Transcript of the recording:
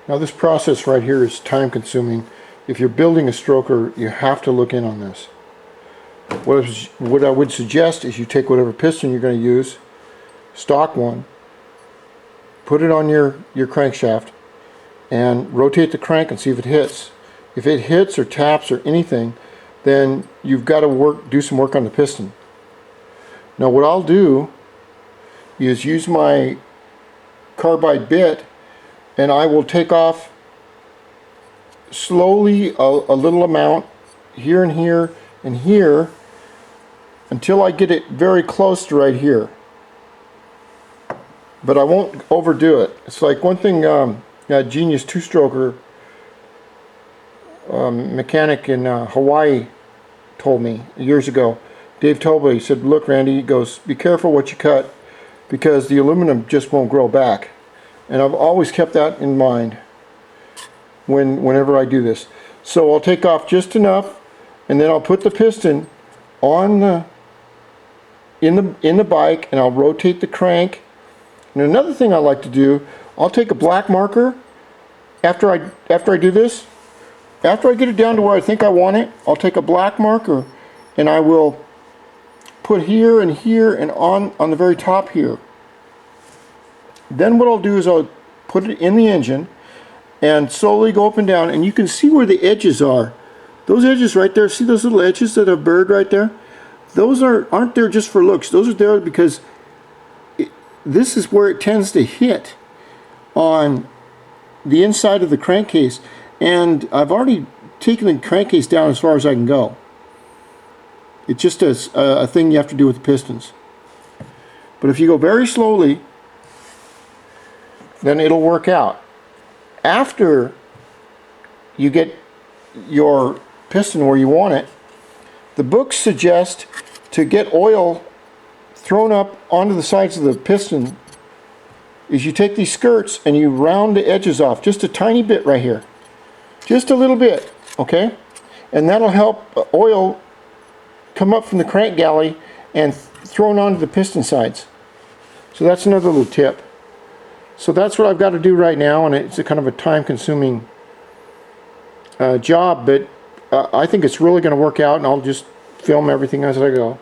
Now this process right here is time consuming. If you're building a stroker, you have to look in on this. What I would suggest is you take whatever piston you're going to use, stock one, put it on your crankshaft, and rotate the crank and see if it hits. If it hits or taps or anything, then you've got to do some work on the piston. Now what I'll do is use my carbide bit, and I will take off slowly a little amount here and here and here until I get it very close to right here. But I won't overdo it. It's like one thing Genius two-stroker mechanic in Hawaii told me years ago. Dave Tobey, he said, look Randy, he goes, be careful what you cut because the aluminum just won't grow back. And I've always kept that in mind whenever I do this. So I'll take off just enough, and then I'll put the piston on in the bike, and I'll rotate the crank. And another thing I like to do, I'll take a black marker after I do this. After I get it down to where I think I want it, I'll take a black marker and I will put here and here and on the very top here. Then what I'll do is I'll put it in the engine and slowly go up and down, and you can see where the edges are. Those edges right there, see those little edges that are burred right there? Those aren't there just for looks. Those are there because this is where it tends to hit on the inside of the crankcase, and I've already taken the crankcase down as far as I can go. It's just a thing you have to do with the pistons. But if you go very slowly, then it'll work out. After you get your piston where you want it, the books suggest to get oil thrown up onto the sides of the piston is you take these skirts and you round the edges off just a tiny bit right here, just a little bit, okay, and that'll help oil come up from the crank galley and thrown onto the piston sides. So that's another little tip. So that's what I've got to do right now, and it's a kind of a time-consuming job, but I think it's really going to work out, and I'll just film everything as I go.